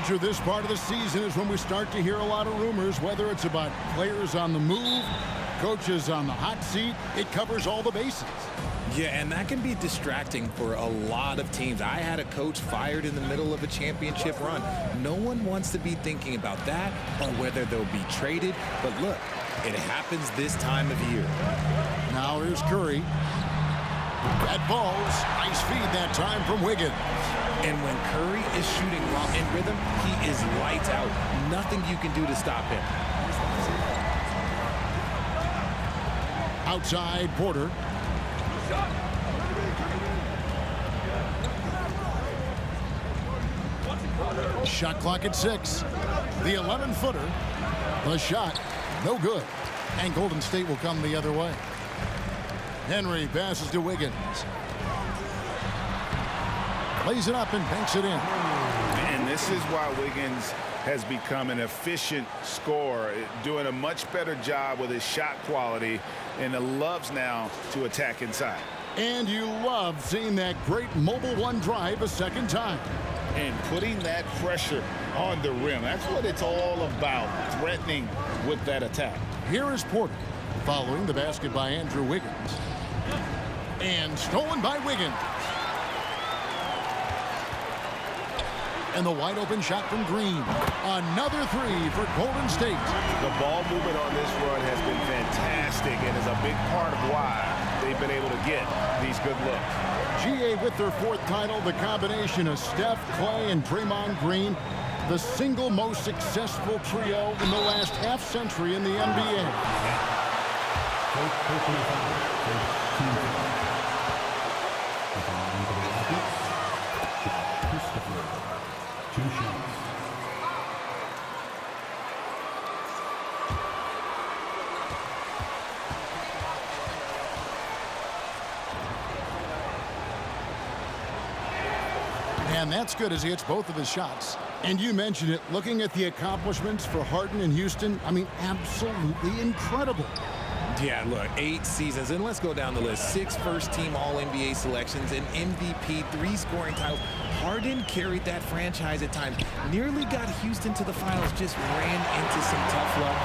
Enter this part of the season is when we start to hear a lot of rumors, whether it's about players on the move, coaches on the hot seat. It covers all the bases. Yeah, and that can be distracting for a lot of teams. I had a coach fired in the middle of a championship run. No one wants to be thinking about that or whether they'll be traded. But look, it happens this time of year. Now here's Curry. That ball's nice feed that time from Wiggins. And when Curry is shooting while in rhythm, he is lights out. Nothing you can do to stop him. Outside, Porter. Shot clock at 6. The 11-footer. The shot, no good. And Golden State will come the other way. Henry passes to Wiggins. Lays it up and banks it in. And this is why Wiggins has become an efficient scorer, doing a much better job with his shot quality, and loves now to attack inside. And you love seeing that great mobile one drive a second time. And putting that pressure on the rim. That's what it's all about, threatening with that attack. Here is Porter, following the basket by Andrew Wiggins. And stolen by Wiggins. And the wide open shot from Green. Another three for Golden State. The ball movement on this run has been fantastic and is a big part of why they've been able to get these good looks. GA with their 4th title, the combination of Steph, Clay, and Draymond Green, the single most successful trio in the last half-century in the NBA. And that's good as he hits both of his shots. And you mentioned it, looking at the accomplishments for Harden and Houston, I mean, absolutely incredible. Yeah, look, 8 seasons, and let's go down the list. 6 first-team All-NBA selections, an MVP, 3 scoring titles. Harden carried that franchise at times, nearly got Houston to the finals, just ran into some tough luck.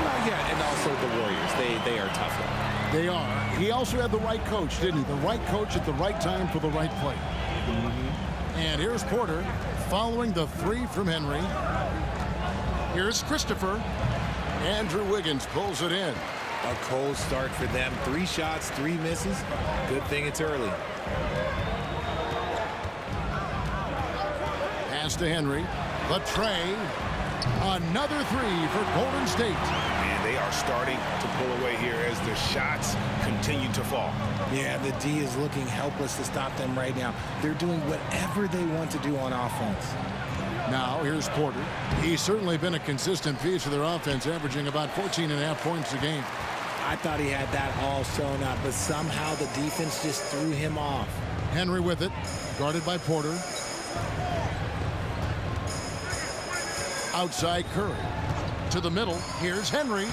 Well, yeah, and also the Warriors, they are tough luck. They are. He also had the right coach, didn't he? The right coach at the right time for the right play. And here's Porter following the 3 from Henry. Here's Christopher. Andrew Wiggins pulls it in. A cold start for them. 3 shots, 3 misses. Good thing it's early. Pass to Henry. The tray. Another 3 for Golden State. And they are starting to pull away here as the shots continue to fall. Yeah, the D is looking helpless to stop them right now. They're doing whatever they want to do on offense. Now, here's Porter. He's certainly been a consistent piece of their offense, averaging about 14.5 points a game. I thought he had that all sewn up, but somehow the defense just threw him off. Henry with it, guarded by Porter. Outside Curry. To the middle, here's Henry.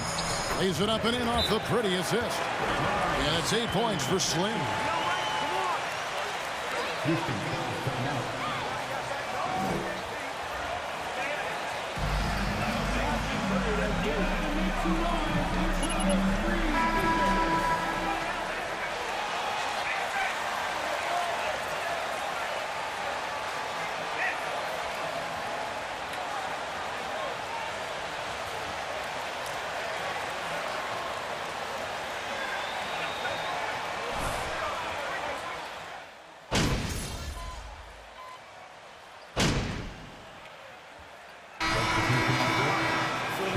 Lays it up and in off the pretty assist. And it's 8 points for Slim.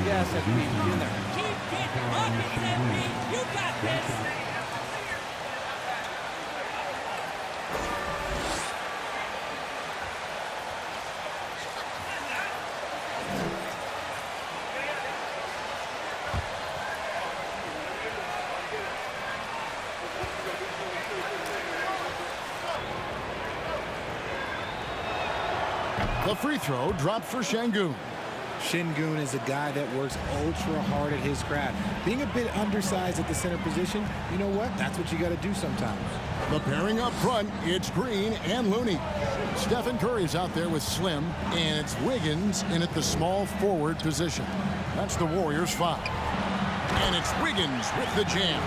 Yes, FB, in there. Keep getting buckets, FB. You got this. The free throw dropped for Şengün. Şengün is a guy that works ultra hard at his craft. Being a bit undersized at the center position, you know what? That's what you got to do sometimes. The pairing up front, it's Green and Looney. Stephen Curry's out there with Slim, and it's Wiggins in at the small forward position. That's the Warriors' foul. And it's Wiggins with the jam.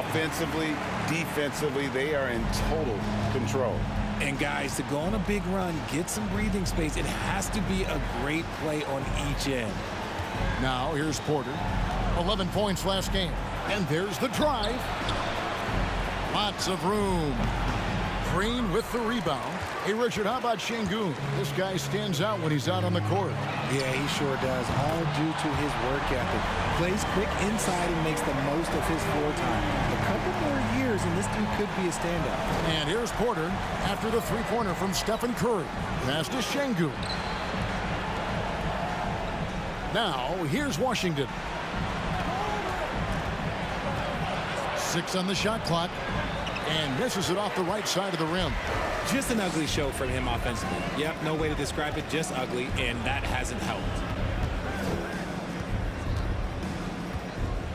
Offensively, defensively, they are in total control. And guys, to go on a big run, get some breathing space, it has to be a great play on each end. Now here's Porter. 11 points last game. And there's the drive. Lots of room. Green with the rebound. Hey, Richard, how about Şengün? This guy stands out when he's out on the court. Yeah, he sure does, all due to his work ethic. Plays quick inside and makes the most of his floor time. A couple more years and this dude could be a standout. And here's Porter after the three-pointer from Stephen Curry. Pass to Şengün. Now, here's Washington. 6 on the shot clock. And misses it off the right side of the rim. Just an ugly show from him offensively. Yep, no way to describe it, just ugly, and that hasn't helped.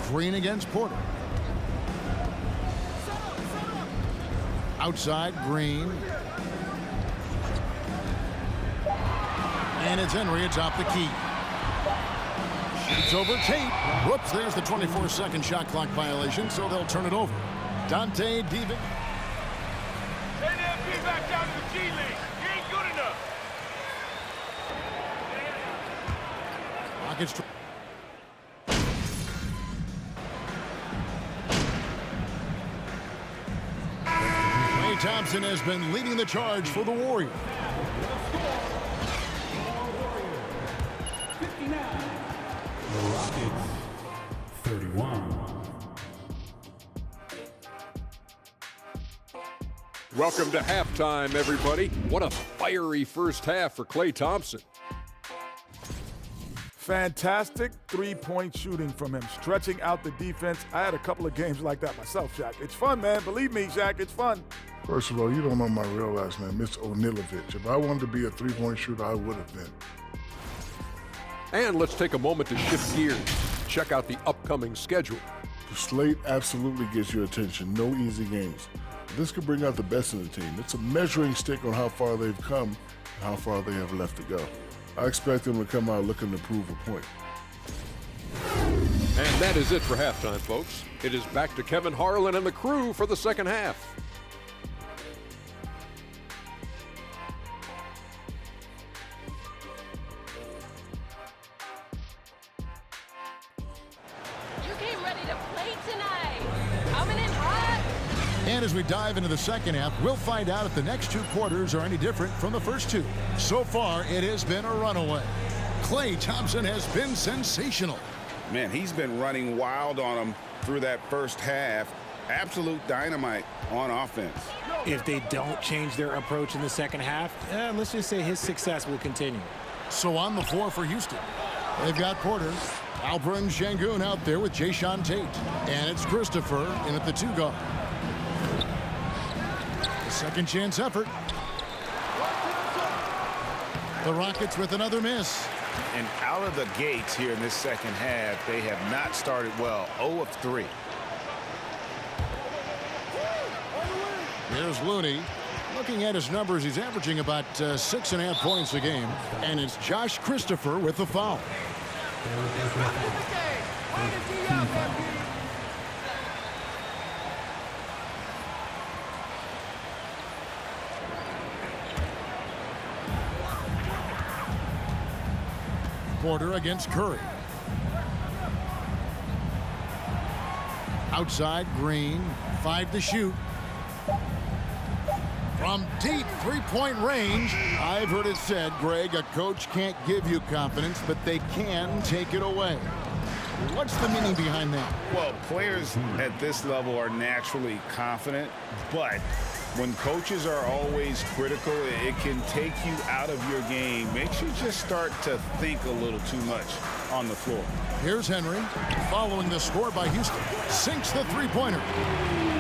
Green against Porter. Outside, Green. And it's Henry atop the key. Shoots over Tate. Whoops, there's the 24-second shot clock violation, so they'll turn it over. Dante Divac. Send FB back down to the G League. He ain't good enough. Rockets. Klay Thompson has been leading the charge for the Warriors. 31. Welcome to halftime, everybody. What a fiery first half for Klay Thompson. Fantastic three-point shooting from him, stretching out the defense. I had a couple of games like that myself, Shaq. It's fun, man. Believe me, Shaq, it's fun. First of all, you don't know my real last name. It's Onilovich. If I wanted to be a three-point shooter, I would have been. And let's take a moment to shift gears. Check out the upcoming schedule. The slate absolutely gets your attention. No easy games. This could bring out the best in the team. It's a measuring stick on how far they've come and how far they have left to go. I expect them to come out looking to prove a point. And that is it for halftime, folks. It is back to Kevin Harlan and the crew for the second half. You came ready to play tonight. Coming in hot. And as we dive into the second half, we'll find out if the next two quarters are any different from the first two. So far, it has been a runaway. Klay Thompson has been sensational. Man, he's been running wild on them through that first half. Absolute dynamite on offense. If they don't change their approach in the second half, let's just say his success will continue. So on the floor for Houston, they've got Porter, Alperen Şengün out there with Jae'Sean Tate. And it's Christopher in at the two guard. Second chance effort. The Rockets with another miss. And out of the gates here in this second half, they have not started well. 0 of 3. Here's Looney. Looking at his numbers, he's averaging about 6.5 points a game. And it's Josh Christopher with the foul. Porter against Curry. Outside, Green. 5 to shoot. From deep three-point range. I've heard it said, Greg, a coach can't give you confidence, but they can take it away. What's the meaning behind that? Well, players at this level are naturally confident, but when coaches are always critical, it can take you out of your game. Makes you just start to think a little too much on the floor. Here's Henry, following the score by Houston. Sinks the three-pointer.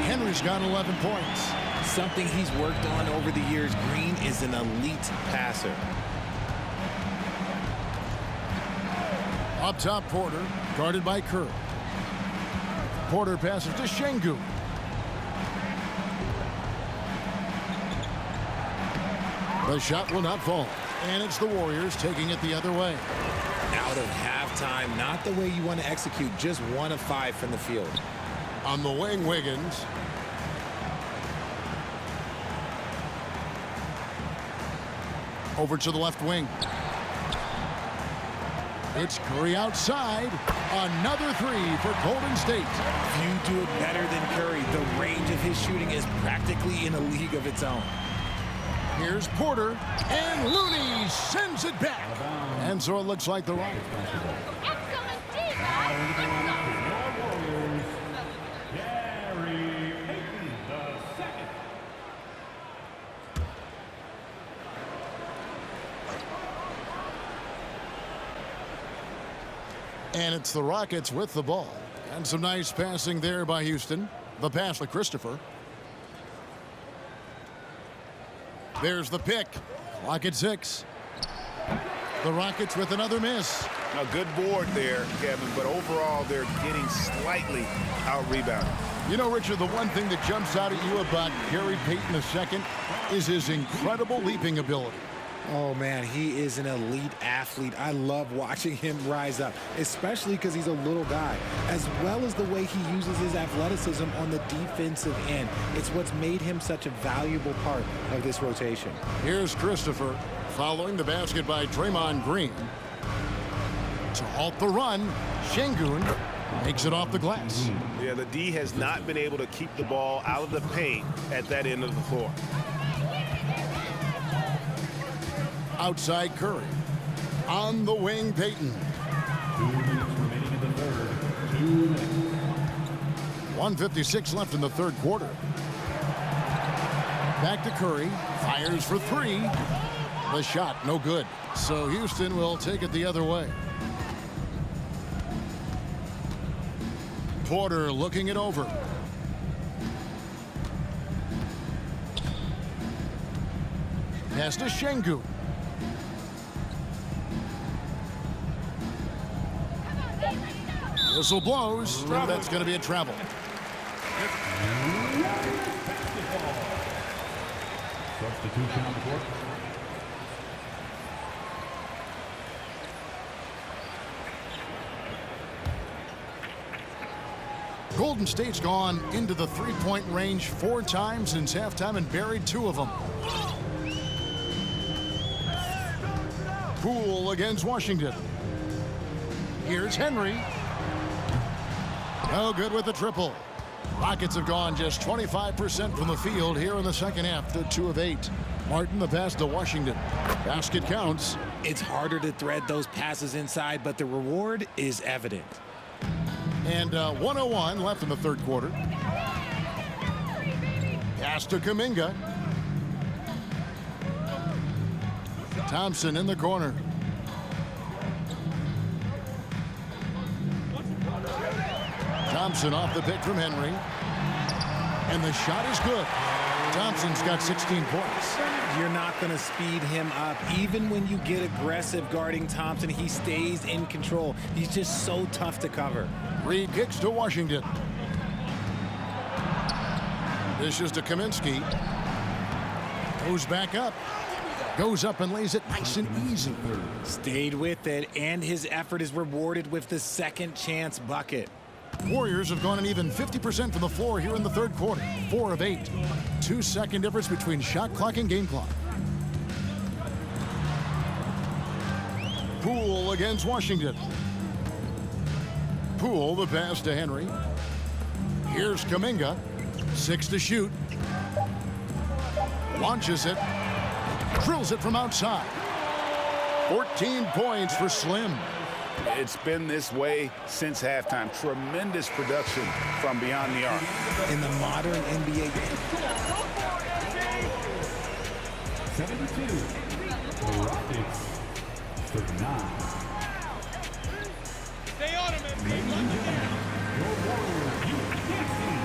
Henry's got 11 points. Something he's worked on over the years. Green is an elite passer. Up top, Porter, guarded by Curry. Porter passes to Şengün. The shot will not fall. And it's the Warriors taking it the other way. Out of halftime, not the way you want to execute. Just 1 of 5 from the field. On the wing, Wiggins. Over to the left wing. It's Curry outside. Another 3 for Golden State. Few do it better than Curry. The range of his shooting is practically in a league of its own. Here's Porter, and Looney sends it back. And so it looks like the Rockets. And it's the Rockets with the ball. And some nice passing there by Houston. The pass to Christopher. There's the pick. Clock at 6. The Rockets with another miss. A good board there, Kevin, but overall they're getting slightly out-rebounded. You know, Richard, the one thing that jumps out at you about Gary Payton II is his incredible leaping ability. Oh, man, he is an elite athlete. I love watching him rise up, especially because he's a little guy, as well as the way he uses his athleticism on the defensive end. It's what's made him such a valuable part of this rotation. Here's Christopher following the basket by Draymond Green. To halt the run, Şengün makes it off the glass. Yeah, the D has not been able to keep the ball out of the paint at that end of the floor. Outside Curry. On the wing, Payton. 2 minutes remaining in the third. 2 minutes. 1:56 left in the third quarter. Back to Curry. Fires for 3. The shot, no good. So Houston will take it the other way. Porter looking it over. Pass to Şengün. Whistle blows. That's going to be a travel. Substitution on the court. Golden State's gone into the three-point range 4 times since halftime and buried 2 of them. Poole against Washington. Here's Henry. No good with the triple. Rockets have gone just 25% from the field here in the second half to 2 of 8. Martin, the pass to Washington. Basket counts. It's harder to thread those passes inside, but the reward is evident. And 1:01 left in the third quarter. Pass to Kuminga. Thompson in the corner. Thompson off the pick from Henry. And the shot is good. Thompson's got 16 points. You're not going to speed him up. Even when you get aggressive guarding Thompson, he stays in control. He's just so tough to cover. Reed kicks to Washington. This is to Kaminsky. Goes back up. Goes up and lays it nice and easy. Stayed with it, and his effort is rewarded with the second chance bucket. Warriors have gone an even 50% from the floor here in the third quarter. 4 of 8. 2-second difference between shot clock and game clock. Poole against Washington. Poole, the pass to Henry. Here's Kuminga. 6 to shoot. Launches it. Drills it from outside. 14 points for Slim. It's been this way since halftime. Tremendous production from beyond the arc. In the modern NBA. 72. The Rockets. 39. Stay on him, man. Ladies and gentlemen, your Warriors Youth team.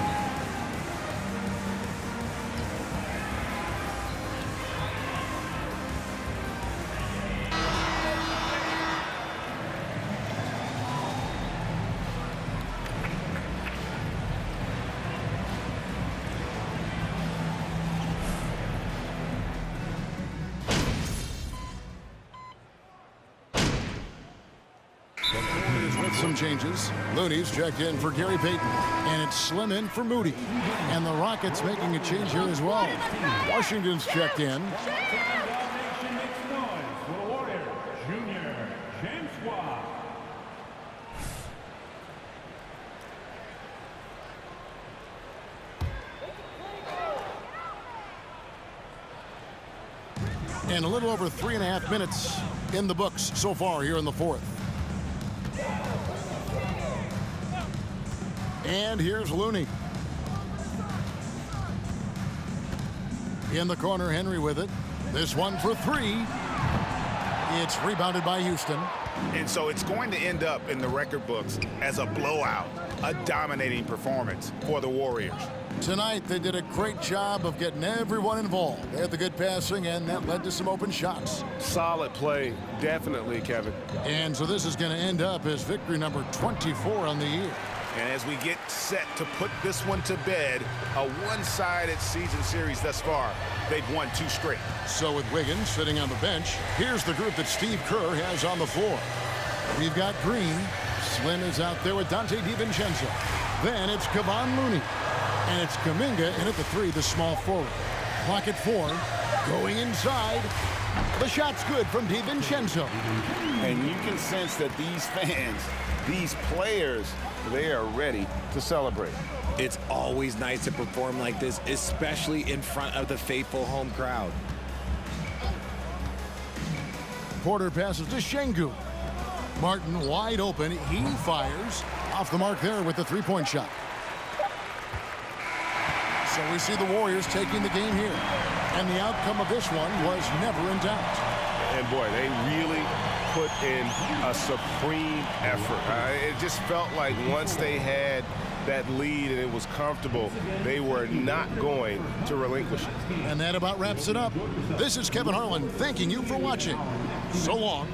With some changes. Looney's checked in for Gary Payton. And it's Slim in for Moody. And the Rockets making a change here as well. Washington's checked in. Nation makes noise for the Warriors. Junior James Watt. And a little over 3.5 minutes in the books so far here in the fourth. And here's Looney. In the corner, Henry with it. This one for 3. It's rebounded by Houston. And so it's going to end up in the record books as a blowout, a dominating performance for the Warriors. Tonight, they did a great job of getting everyone involved. They had the good passing, and that led to some open shots. Solid play, definitely, Kevin. And so this is going to end up as victory number 24 on the year. And as we get set to put this one to bed, a one-sided season series thus far, they've won 2 straight. So with Wiggins sitting on the bench, here's the group that Steve Kerr has on the floor. We've got Green. Slim is out there with Dante DiVincenzo. Then it's Kevon Looney. And it's Kuminga in at the 3, the small forward. Clock at 4. Going inside. The shot's good from DiVincenzo. And you can sense that these fans, these players, they are ready to celebrate. It's always nice to perform like this, especially in front of the faithful home crowd. Porter passes to Şengün. Martin wide open. He fires. Off the mark there with the 3-point shot. So we see the Warriors taking the game here. And the outcome of this one was never in doubt. And boy, they really put in a supreme effort. It just felt like once they had that lead and it was comfortable, they were not going to relinquish it. And that about wraps it up. This is Kevin Harlan thanking you for watching. So long.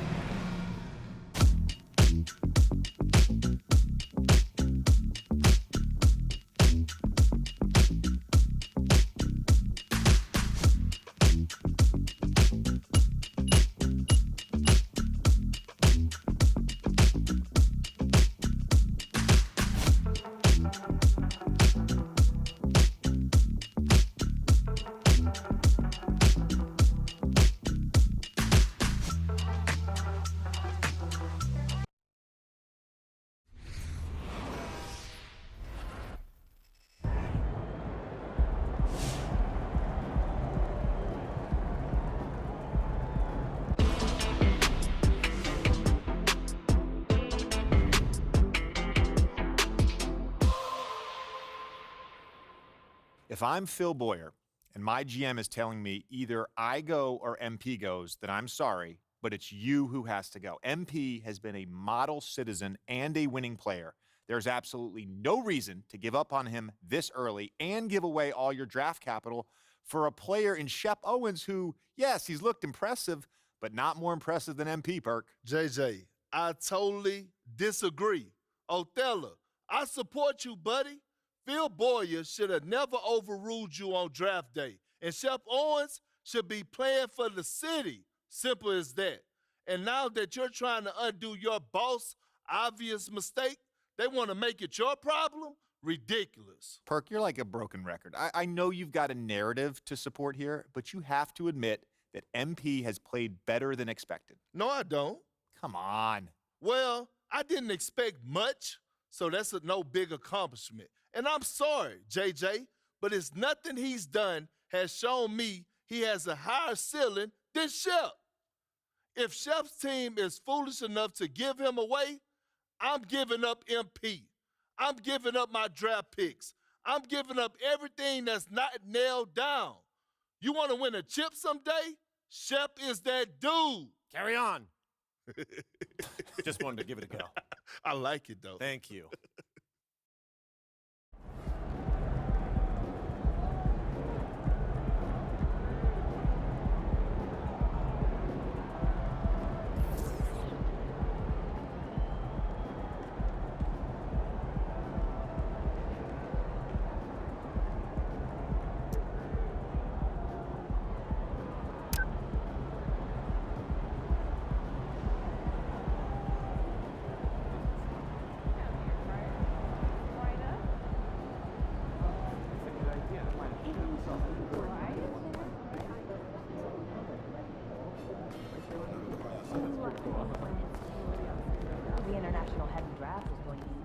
If I'm Phil Boyer and my GM is telling me either I go or MP goes, then I'm sorry, but it's you who has to go. MP has been a model citizen and a winning player. There's absolutely no reason to give up on him this early and give away all your draft capital for a player in Shep Owens who, yes, he's looked impressive, but not more impressive than MP, Perk. JJ, I totally disagree. Othello, I support you, buddy. Phil Boyer should have never overruled you on draft day. And Shep Owens should be playing for the city. Simple as that. And now that you're trying to undo your boss' obvious mistake, they want to make it your problem? Ridiculous. Perk, you're like a broken record. I know you've got a narrative to support here, but you have to admit that MP has played better than expected. No, I don't. Come on. Well, I didn't expect much, so that's a no big accomplishment. And I'm sorry, JJ, but it's nothing he's done has shown me he has a higher ceiling than Shep. If Shep's team is foolish enough to give him away, I'm giving up MP. I'm giving up my draft picks. I'm giving up everything that's not nailed down. You want to win a chip someday? Shep is that dude. Carry on. Just wanted to give it a go. I like it, though. Thank you. The international heavy draft is going to be